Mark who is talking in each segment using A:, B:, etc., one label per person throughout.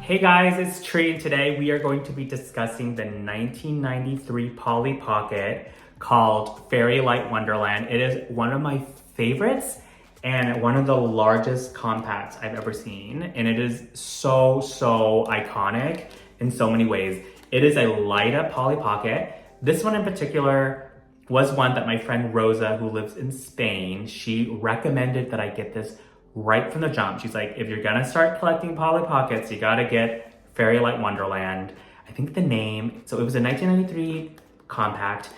A: Hey guys, it's Tree, and today we are going to be discussing the 1993 Polly Pocket called Fairylight Wonderland. It is one of my favorites and one of the largest compacts I've ever seen, and it is so iconic in so many ways. It is a light up Polly Pocket. This one in particular was one that my friend Rosa, who lives in Spain, she recommended that I get this right from the jump. She's like, if you're gonna start collecting Polly Pockets, you gotta get Fairylight Wonderland. I think the name, so it was a 1993 compact.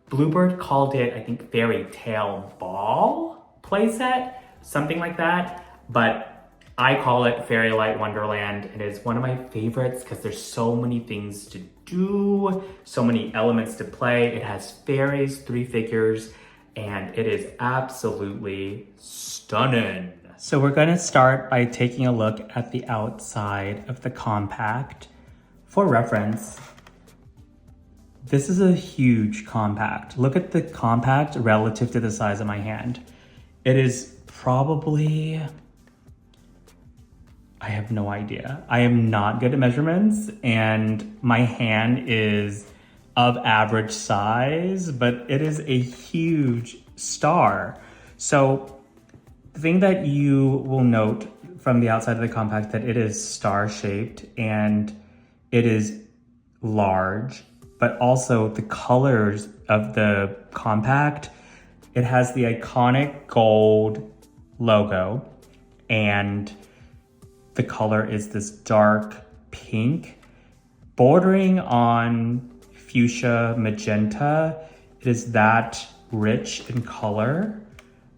A: Bluebird called it, I think, Fairytale Ball playset, something like that. But I call it Fairylight Wonderland. It is one of my favorites because there's so many things to do, so many elements to play. It has fairies, 3 figures, and it is absolutely stunning. So we're going to start by taking a look at the outside of the compact. For reference, this is a huge compact. Look at the compact relative to the size of my hand. It is probably, I have no idea. I am not good at measurements, and my hand is of average size, but it is a huge star. So the thing that you will note from the outside of the compact that it is star-shaped and it is large, but also the colors of the compact, it has the iconic gold logo, and the color is this dark pink bordering on fuchsia magenta. It is that rich in color.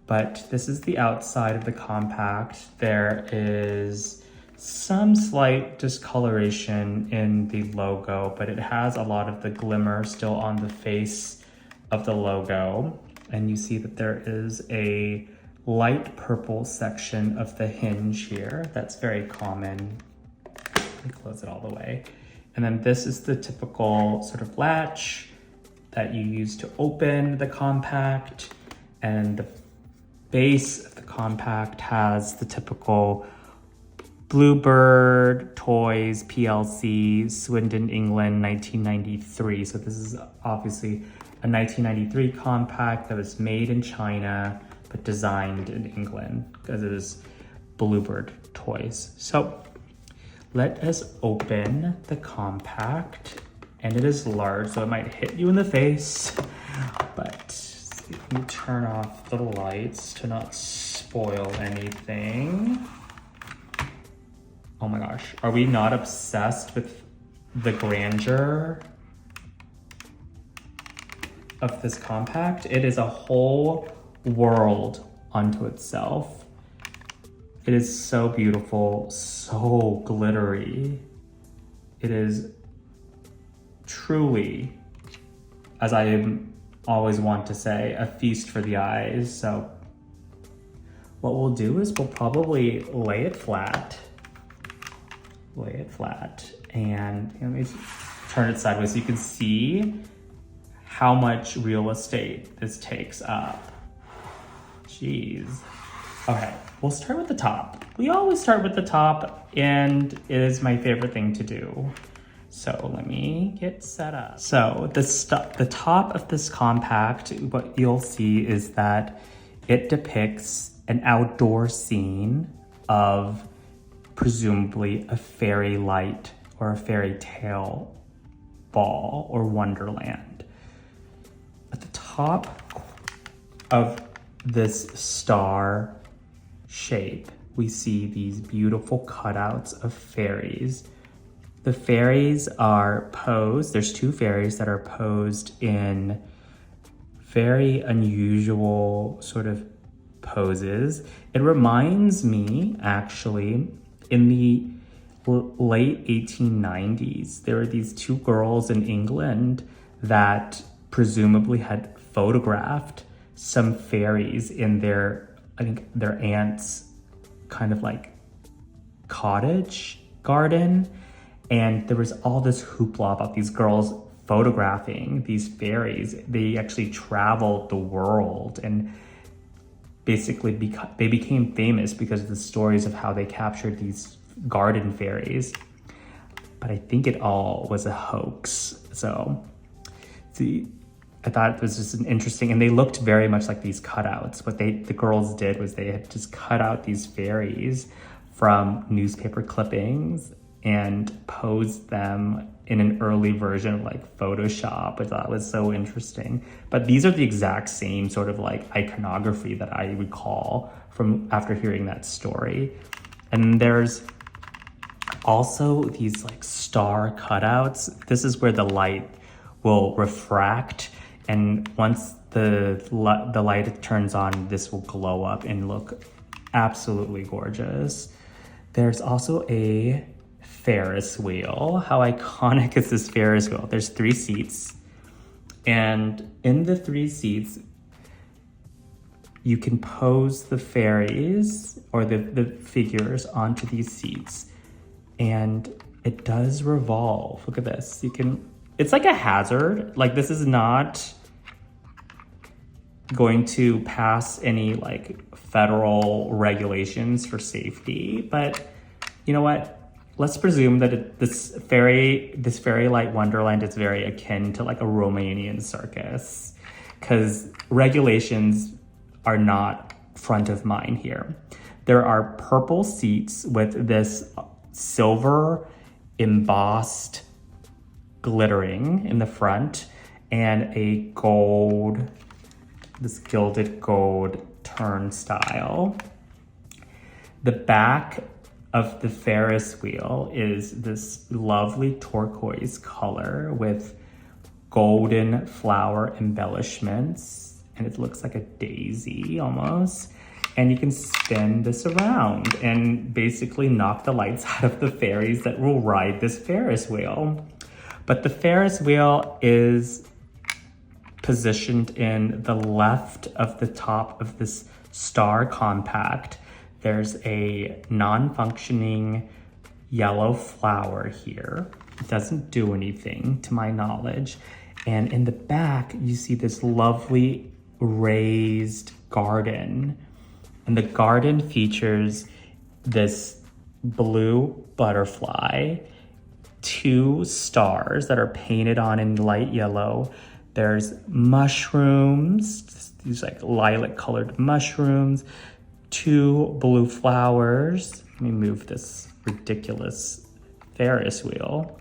A: But this is the outside of the compact. There is some slight discoloration in the logo, but it has a lot of the glimmer still on the face of the logo. And you see that there is a light purple section of the hinge here. That's very common. Let me close it all the way. And then this is the typical sort of latch that you use to open the compact. And the base of the compact has the typical Bluebird Toys PLC, Swindon, England, 1993. So this is obviously a 1993 compact that was made in China, but designed in England because it is Bluebird Toys. So let us open the compact, and it is large, so it might hit you in the face, but let me turn off the lights to not spoil anything. Oh my gosh, are we not obsessed with the grandeur of this compact? It is a whole world unto itself. It is so beautiful, so glittery. It is truly, as I am always want to say, a feast for the eyes. So what we'll do is we'll probably lay it flat, and let me turn it sideways so you can see how much real estate this takes up. Jeez. Okay, we'll start with the top. We always start with the top, and it is my favorite thing to do. So let me get set up. So the top of this compact, what you'll see is that it depicts an outdoor scene of presumably a fairy light or a fairy tale ball or wonderland. At the top of this star shape, we see these beautiful cutouts of fairies. The fairies are posed, there's 2 fairies that are posed in very unusual sort of poses. It reminds me, actually, in the late 1890s, there were these 2 girls in England that presumably had photographed some fairies in their, I think, their aunt's kind of like cottage garden. And there was all this hoopla about these girls photographing these fairies. They actually traveled the world and basically they became famous because of the stories of how they captured these garden fairies. but I think it all was a hoax. So I thought it was just an interesting, and they looked very much like these cutouts. What the girls did was they had just cut out these fairies from newspaper clippings and posed them in an early version of like Photoshop, which I thought was so interesting. But these are the exact same sort of like iconography that I recall from after hearing that story. And there's also these like star cutouts. This is where the light will refract, and once the light turns on, this will glow up and look absolutely gorgeous. There's also a Ferris wheel. How iconic is this Ferris wheel? There's 3 seats, and in the 3 seats, you can pose the fairies or the figures onto these seats, and it does revolve. Look at this. It's like a hazard. Like, this is not going to pass any like federal regulations for safety, but you know what? Let's presume that this Fairylight Wonderland is very akin to like a Romanian circus, because regulations are not front of mind here. There are purple seats with this silver embossed glittering in the front and a this gilded gold turnstile. The back of the Ferris wheel is this lovely turquoise color with golden flower embellishments, and it looks like a daisy almost. And you can spin this around and basically knock the lights out of the fairies that will ride this Ferris wheel. But the Ferris wheel is positioned in the left of the top of this star compact. There's a non-functioning yellow flower here. It doesn't do anything to my knowledge. And in the back, you see this lovely raised garden. And the garden features this blue butterfly, 2 stars that are painted on in light yellow. There's mushrooms, these like lilac colored mushrooms, 2 blue flowers. Let me move this ridiculous Ferris wheel.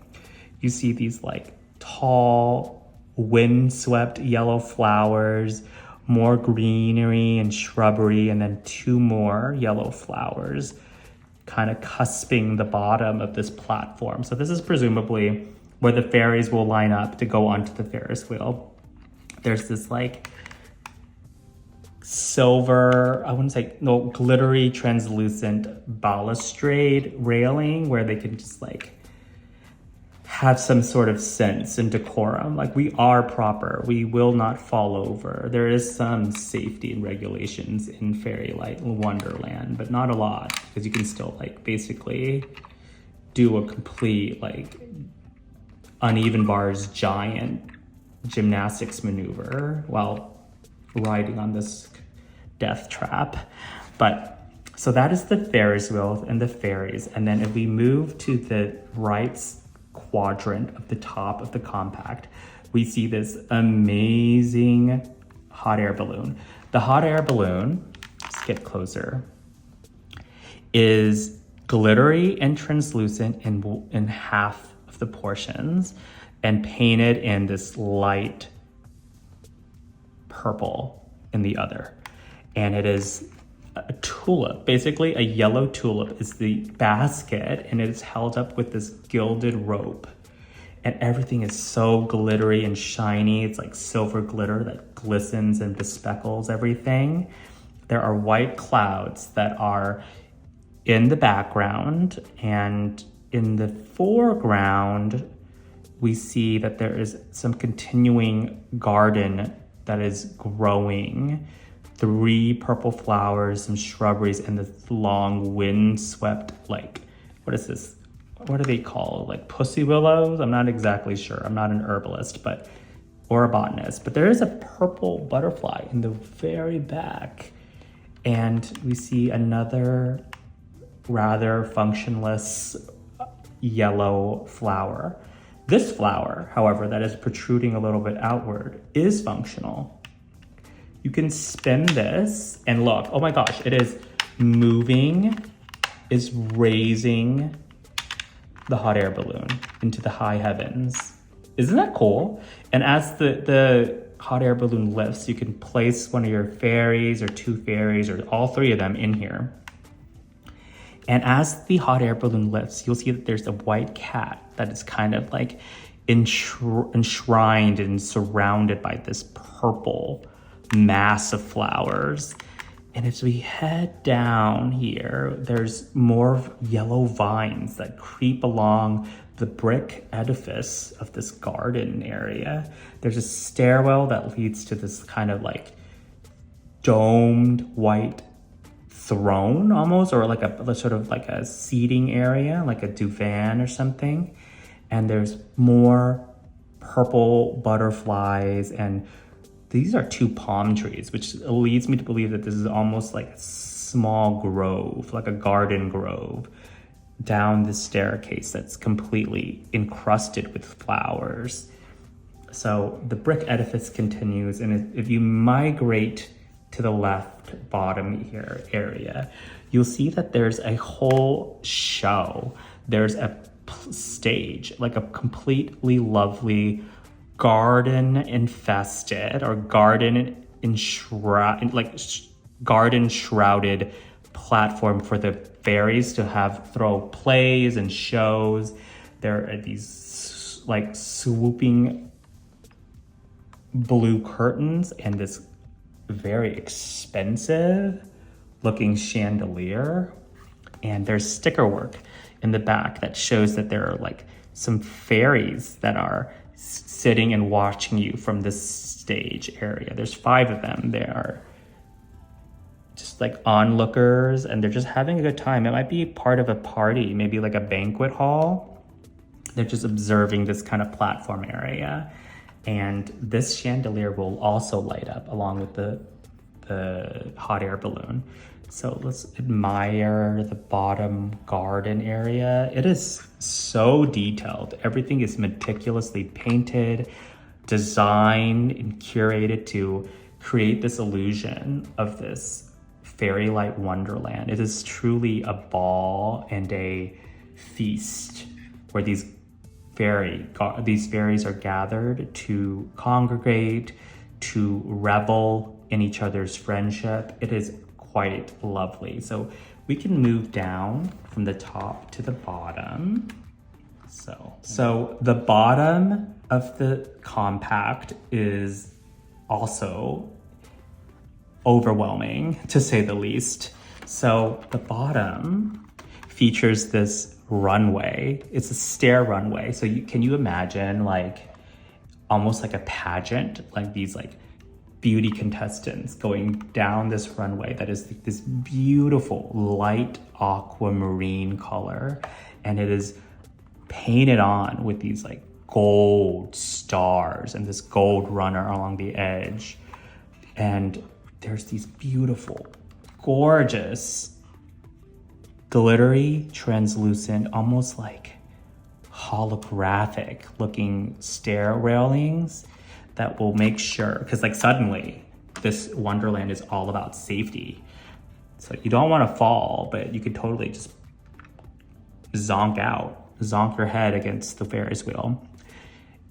A: You see these like tall, windswept yellow flowers, more greenery and shrubbery, and then 2 more yellow flowers kind of cusping the bottom of this platform. So this is presumably where the fairies will line up to go onto the Ferris wheel. There's this like silver, glittery, translucent balustrade railing where they can just like have some sort of sense and decorum. Like, we are proper. We will not fall over. There is some safety and regulations in Fairylight Wonderland, but not a lot, because you can still like basically do a complete like uneven bars giant gymnastics maneuver while riding on this death trap. But so that is the Ferris wheel and the fairies. And then if we move to the right quadrant of the top of the compact, we see this amazing hot air balloon. The hot air balloon, let's get closer, is glittery and translucent in half of the portions and painted in this light purple in the other. And it is a tulip, basically a yellow tulip is the basket, and it is held up with this gilded rope. And everything is so glittery and shiny. It's like silver glitter that glistens and bespeckles everything. There are white clouds that are in the background, and in the foreground, we see that there is some continuing garden that is growing. 3 purple flowers, some shrubberies, and this long windswept, like, what is this? What do they call, like pussy willows? I'm not exactly sure. I'm not an herbalist, or a botanist, but there is a purple butterfly in the very back. And we see another rather functionless yellow flower. This flower, however, that is protruding a little bit outward is functional. You can spin this and look, oh my gosh, it is moving, is raising the hot air balloon into the high heavens. Isn't that cool? And as the hot air balloon lifts, you can place one of your fairies or two fairies or all three of them in here. And as the hot air balloon lifts, you'll see that there's a white cat that is kind of like enshrined and surrounded by this purple mass of flowers. And as we head down here, there's more yellow vines that creep along the brick edifice of this garden area. There's a stairwell that leads to this kind of like domed white throne almost, or like a sort of like a seating area, like a divan or something. And there's more purple butterflies, and these are two palm trees, which leads me to believe that this is almost like a small grove, like a garden grove, down the staircase that's completely encrusted with flowers. So the brick edifice continues, and if you migrate to the left bottom here area, you'll see that there's a whole show. There's a stage, like a completely lovely garden infested or garden shrouded platform for the fairies to throw plays and shows. There are these like swooping blue curtains and this very expensive looking chandelier. And there's sticker work in the back that shows that there are like some fairies that are sitting and watching you from this stage area. There's 5 of them. They are just like onlookers, and they're just having a good time. It might be part of a party, maybe like a banquet hall. They're just observing this kind of platform area. And this chandelier will also light up along with the hot air balloon. So let's admire the bottom garden area. It is so detailed. Everything is meticulously painted, designed, and curated to create this illusion of this Fairylight Wonderland. It is truly a ball and a feast where these fairies are gathered to congregate, to revel in each other's friendship. It is quite lovely. So we can move down from the top to the bottom. So the bottom of the compact is also overwhelming, to say the least. So the bottom features this runway. It's a stair runway. So can you imagine like almost like a pageant, like these like beauty contestants going down this runway that is this beautiful light aquamarine color, and it is painted on with these like gold stars and this gold runner along the edge. And there's these beautiful, gorgeous, glittery, translucent, almost like holographic looking stair railings that will make sure, because like suddenly this Wonderland is all about safety. So you don't want to fall, but you could totally just zonk your head against the Ferris wheel.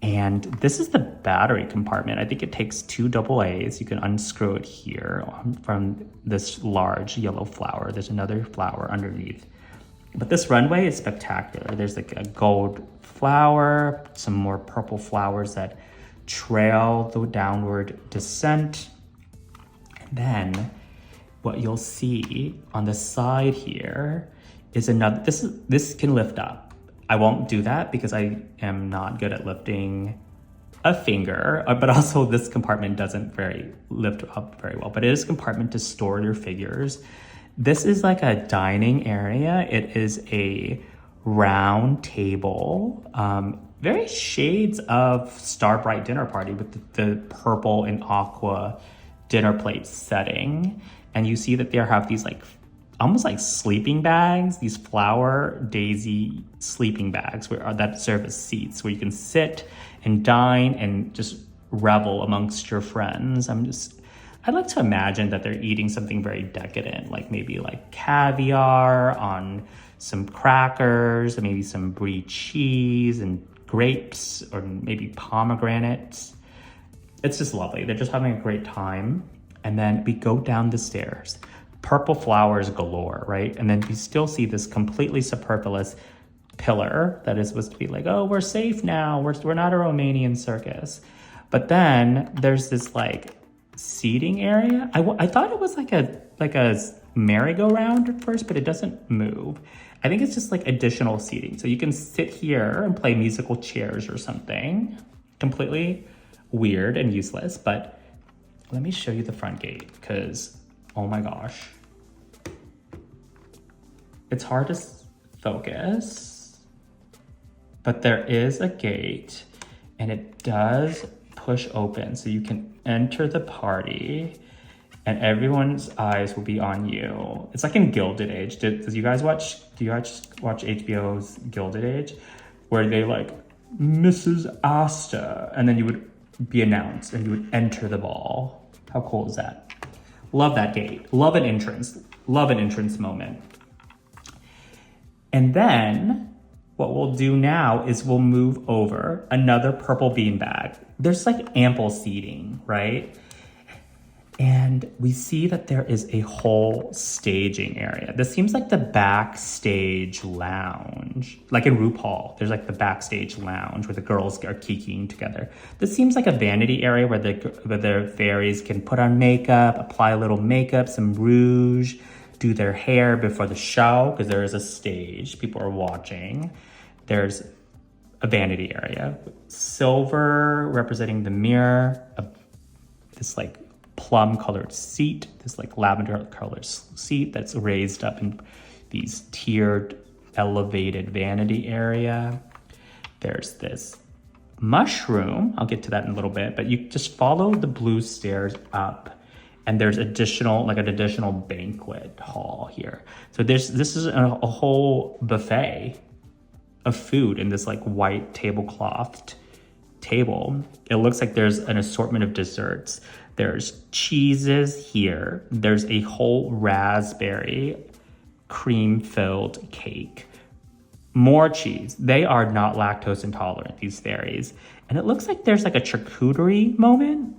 A: And this is the battery compartment. I think it takes 2 AA's. You can unscrew it here from this large yellow flower. There's another flower underneath. But this runway is spectacular. There's like a gold flower, some more purple flowers that trail the downward descent. And then what you'll see on the side here is another, this can lift up. I won't do that because I am not good at lifting a finger, but also this compartment doesn't lift up very well, but it is a compartment to store your figures. This is like a dining area. It is a round table, very shades of Starbright Dinner Party with the purple and aqua dinner plate setting. And you see that they have these like almost like sleeping bags, these flower daisy sleeping bags that serve as seats where you can sit and dine and just revel amongst your friends. I'd like to imagine that they're eating something very decadent, like maybe like caviar on some crackers, and maybe some brie cheese and grapes, or maybe pomegranates. It's just lovely. They're just having a great time. And then we go down the stairs. Purple flowers galore, right? And then you still see this completely superfluous pillar that is supposed to be like, oh, we're safe now. We're not a Romanian circus. But then there's this like seating area. I thought it was like a merry-go-round at first, but it doesn't move. I think it's just like additional seating. So you can sit here and play musical chairs or something. Completely weird and useless, but let me show you the front gate because, oh my gosh. It's hard to focus, but there is a gate and it does push open so you can enter the party and everyone's eyes will be on you. It's like in Gilded Age. Do you guys watch HBO's Gilded Age? Where they like, Mrs. Asta, and then you would be announced and you would enter the ball. How cool is that? Love that gate. Love an entrance. Love an entrance moment. And then what we'll do now is we'll move over another purple beanbag. There's like ample seating, right? And we see that there is a whole staging area. This seems like the backstage lounge. Like in RuPaul, there's like the backstage lounge where the girls are kikiing together. This seems like a vanity area where the fairies can put on makeup, apply a little makeup, some rouge, do their hair before the show, because there is a stage. People are watching. There's a vanity area. Silver representing the mirror, this like plum colored seat, this like lavender colored seat that's raised up in these tiered elevated vanity area. There's this mushroom. I'll get to that in a little bit, but you just follow the blue stairs up and there's an additional banquet hall here. So this is a whole buffet of food in this like white tablecloth table. It looks like there's an assortment of desserts. There's cheeses here. There's a whole raspberry cream-filled cake. More cheese. They are not lactose intolerant, these fairies. And it looks like there's like a charcuterie moment,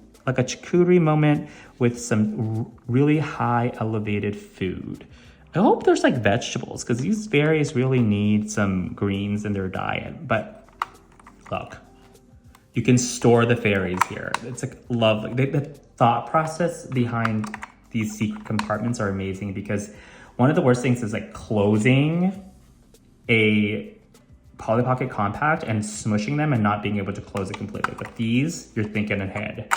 A: with some really high elevated food. I hope there's like vegetables because these fairies really need some greens in their diet. But look, you can store the fairies here. It's like lovely. The thought process behind these secret compartments are amazing because one of the worst things is like closing a Polly Pocket compact and smushing them and not being able to close it completely. But these, you're thinking ahead.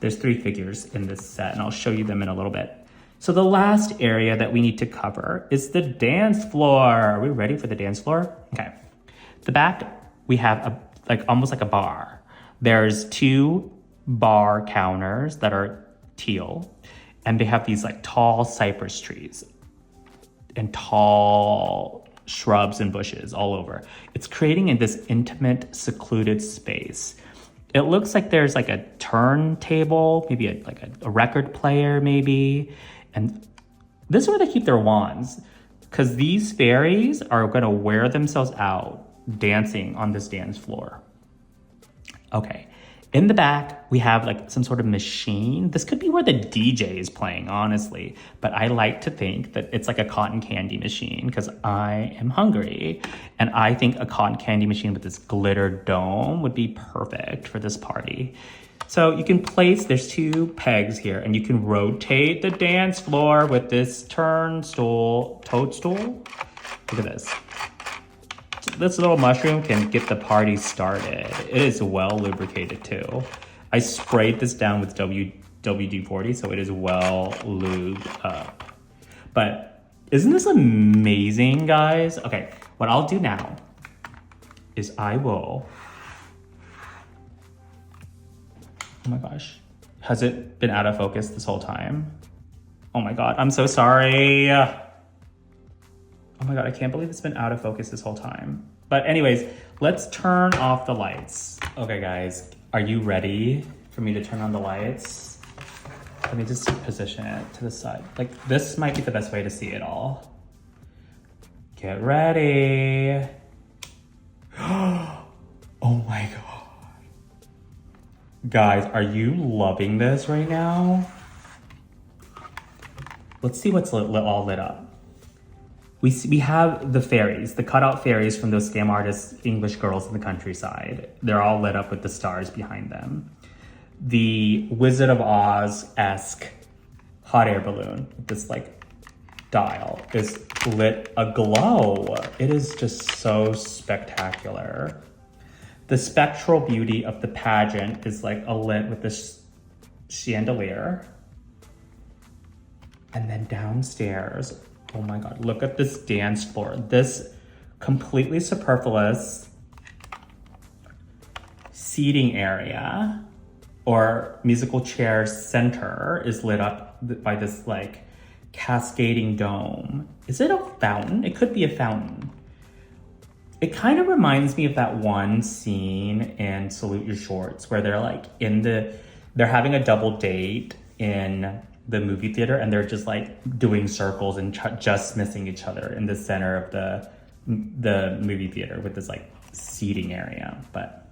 A: There's 3 figures in this set and I'll show you them in a little bit. So the last area that we need to cover is the dance floor. Are we ready for the dance floor? Okay. The back, we have almost like a bar. There's 2 bar counters that are teal, and they have these like tall cypress trees and tall shrubs and bushes all over. It's creating in this intimate, secluded space. It looks like there's like a turntable, maybe a record player maybe. And this is where they keep their wands because these fairies are gonna wear themselves out dancing on this dance floor. Okay, in the back, we have like some sort of machine. This could be where the DJ is playing, honestly, but I like to think that it's like a cotton candy machine because I am hungry. And I think a cotton candy machine with this glitter dome would be perfect for this party. So you can place, there's 2 pegs here, and you can rotate the dance floor with this toadstool. Look at this. This little mushroom can get the party started. It is well lubricated too. I sprayed this down with WD-40, so it is well lubed up. But isn't this amazing, guys? Okay, what I'll do now is I will... Oh my gosh. Has it been out of focus this whole time? Oh my God, I'm so sorry. Oh my God, I can't believe it's been out of focus this whole time. But anyways, let's turn off the lights. Okay guys, are you ready for me to turn on the lights? Let me just position it to the side. Like this might be the best way to see it all. Get ready. Oh my God. Guys, are you loving this right now? Let's see what's all lit up. We have the fairies, the cutout fairies from those scam artists, English girls in the countryside. They're all lit up with the stars behind them. The Wizard of Oz-esque hot air balloon with this like dial is lit aglow. It is just so spectacular. The spectral beauty of the pageant is like lit with this chandelier. And then downstairs, oh my God, look at this dance floor. This completely superfluous seating area or musical chair center is lit up by this like cascading dome. Is it a fountain? It could be a fountain. It kind of reminds me of that one scene in Salute Your Shorts where they're like they're having a double date in the movie theater and they're just like doing circles and just missing each other in the center of the movie theater with this like seating area. But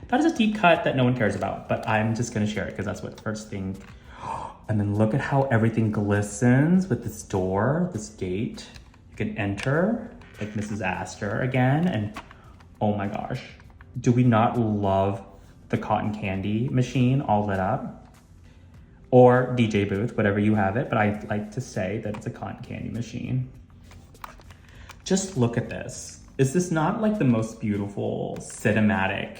A: that is a deep cut that no one cares about, but I'm just gonna share it because that's what first thing. And then look at how everything glistens with this door, this gate. You can enter like Mrs. Astor again. And oh my gosh, do we not love the cotton candy machine all lit up? Or DJ booth, whatever you have it, but I like to say that it's a cotton candy machine. Just look at this. Is this not like the most beautiful, cinematic,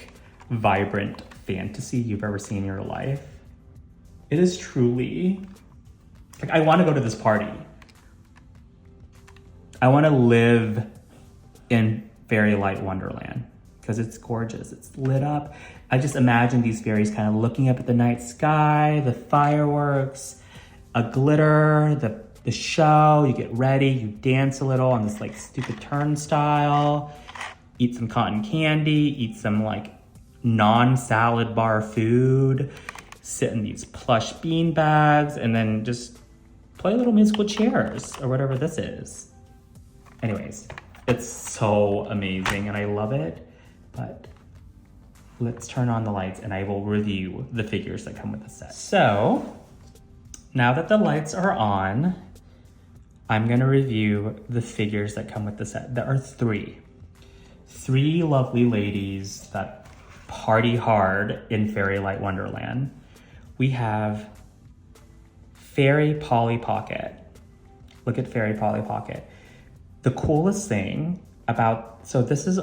A: vibrant fantasy you've ever seen in your life? It is truly, like I wanna go to this party. I wanna live in Fairylight Wonderland because it's gorgeous, it's lit up. I just imagine these fairies kind of looking up at the night sky, the fireworks, a glitter, the show, you get ready, you dance a little on this like stupid turnstile, eat some cotton candy, eat some like non-salad bar food, sit in these plush bean bags, and then just play little musical chairs or whatever this is. Anyways, it's so amazing and I love it, but let's turn on the lights and I will review the figures that come with the set. So now that the lights are on, I'm gonna review the figures that come with the set. There are three lovely ladies that party hard in Fairylight Wonderland. We have Fairy Polly Pocket. Look at Fairy Polly Pocket. The coolest thing about, so this is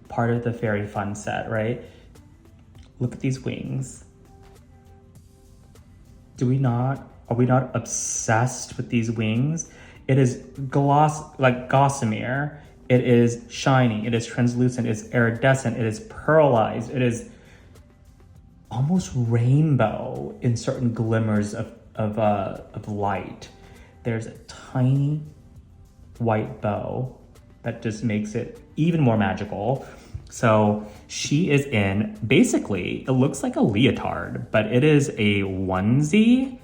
A: part of the Fairy Fun set, right? Look at these wings. Are we not obsessed with these wings? It is like gossamer. It is shiny, it is translucent, it is iridescent, it is pearlized, it is almost rainbow in certain glimmers of light. There's a tiny white bow that just makes it even more magical. So she is in, basically, it looks like a leotard, but it is a onesie,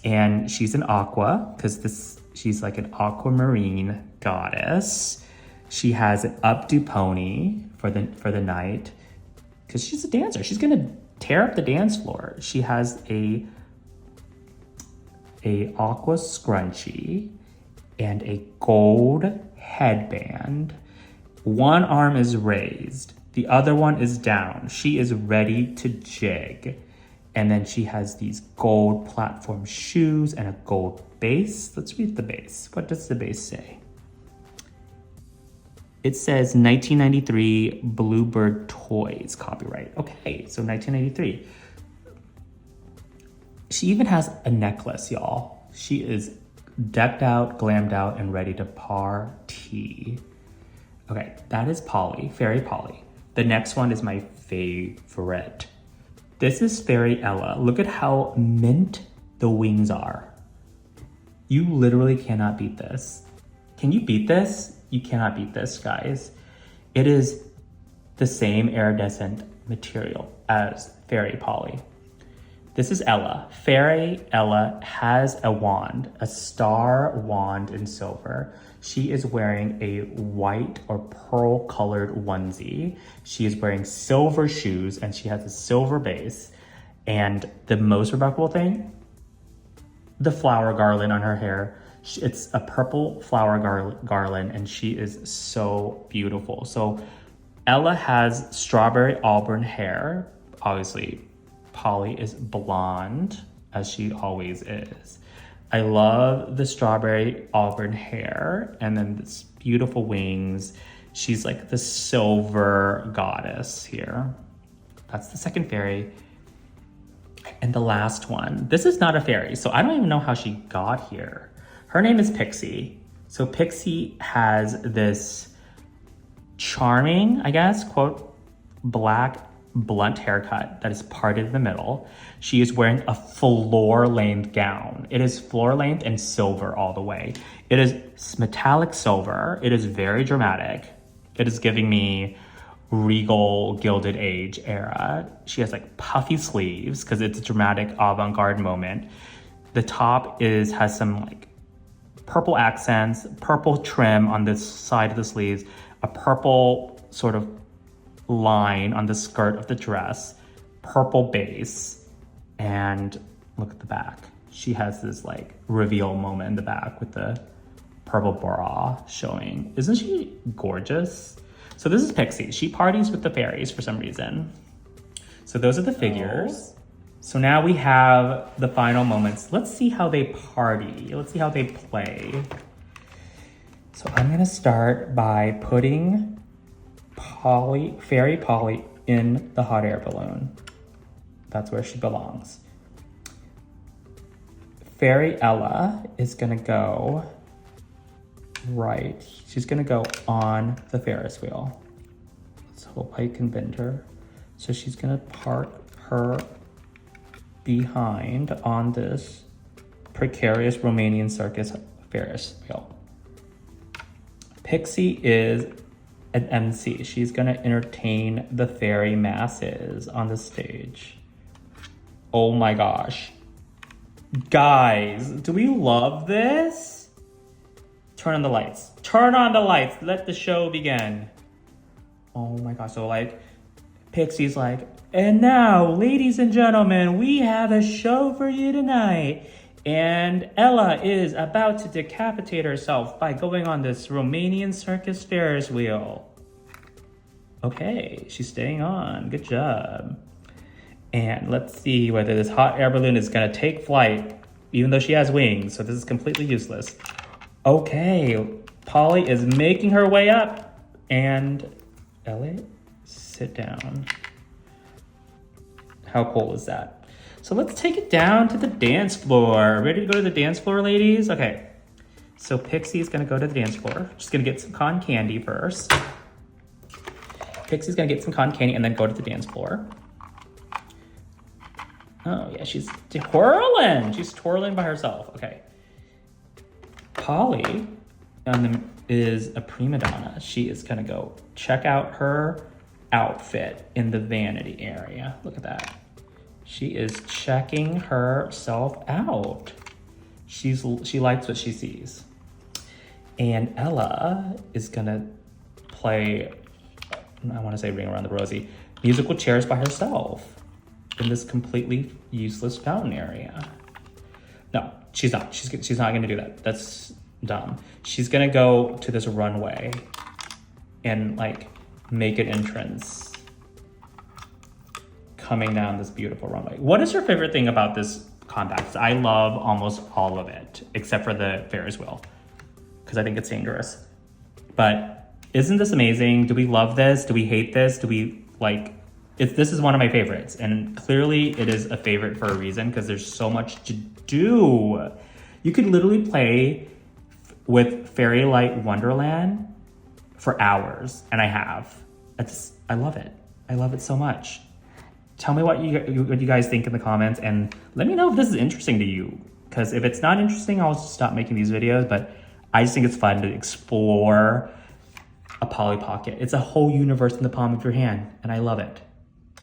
A: and she's an aqua, because she's like an aquamarine goddess. She has an updo pony for the night, because she's a dancer. She's gonna tear up the dance floor. She has a aqua scrunchie and a gold headband. One arm is raised, the other one is down. She is ready to jig. And then she has these gold platform shoes and a gold base. Let's read the base. What does the base say? It says 1993 Bluebird Toys copyright. Okay, so 1993. She even has a necklace, y'all. She is decked out, glammed out, and ready to party. Okay, that is Polly, Fairy Polly. The next one is my favorite. This is Fairy Ella. Look at how mint the wings are. You literally cannot beat this. Can you beat this? You cannot beat this, guys. It is the same iridescent material as Fairy Polly. This is Ella. Fairy Ella has a wand, a star wand in silver. She is wearing a white or pearl colored onesie. She is wearing silver shoes and she has a silver base. And the most remarkable thing, the flower garland on her hair. It's a purple flower garland and she is so beautiful. So Ella has strawberry auburn hair. Obviously, Polly is blonde, as she always is. I love the strawberry auburn hair and then this beautiful wings. She's like the silver goddess here. That's the second fairy. And the last one, this is not a fairy, so I don't even know how she got here. Her name is Pixie. So Pixie has this charming, I guess, quote, black blunt haircut that is parted in the middle. She is wearing a floor-length gown. It is floor-length and silver all the way. It is metallic silver. It is very dramatic. It is giving me regal Gilded Age era. She has like puffy sleeves because it's a dramatic avant-garde moment. The top has some like purple accents, purple trim on this side of the sleeves, a purple sort of line on the skirt of the dress, purple base, and look at the back. She has this like reveal moment in the back with the purple bra showing. Isn't she gorgeous? So this is Pixie. She parties with the fairies for some reason. So those are the figures. So now we have the final moments. Let's see how they party. Let's see how they play. So I'm gonna start by putting Fairy Polly in the hot air balloon. That's where she belongs. Fairy Ella is gonna go right. She's gonna go on the Ferris wheel. Let's hope I can bend her. So she's gonna park her behind on this precarious Romanian circus Ferris wheel. Pixie is an MC. She's gonna entertain the fairy masses on the stage. Oh my gosh. Guys, do we love this? Turn on the lights. Turn on the lights. Let the show begin. Oh my gosh. So like, Pixie's like, and now, ladies and gentlemen, we have a show for you tonight. And Ella is about to decapitate herself by going on this Romanian circus Ferris wheel. Okay, she's staying on. Good job. And let's see whether this hot air balloon is gonna take flight, even though she has wings, so this is completely useless. Okay, Polly is making her way up. And Ella, sit down. How cool is that? So let's take it down to the dance floor. Ready to go to the dance floor, ladies? Okay. So Pixie's gonna go to the dance floor. She's gonna get some cotton candy first. Pixie's gonna get some cotton candy and then go to the dance floor. Oh yeah, she's twirling. She's twirling by herself. Okay. Polly is a prima donna. She is gonna go check out her outfit in the vanity area. Look at that. She is checking herself out. She likes what she sees. And Ella is gonna play, I wanna say Ring Around the Rosie, musical chairs by herself in this completely useless fountain area. No, she's not. She's not gonna do that. That's dumb. She's gonna go to this runway and like make an entrance coming down this beautiful runway. What is your favorite thing about this compact? I love almost all of it, except for the Ferris wheel, because I think it's dangerous. But isn't this amazing? Do we love this? Do we hate this? Do we like, this is one of my favorites, and clearly it is a favorite for a reason, because there's so much to do. You could literally play with Fairylight Wonderland for hours, and I have. I love it. I love it so much. Tell me what you guys think in the comments, and let me know if this is interesting to you, because if it's not interesting, I'll just stop making these videos, but I just think it's fun to explore a Polly Pocket. It's a whole universe in the palm of your hand, and I love it.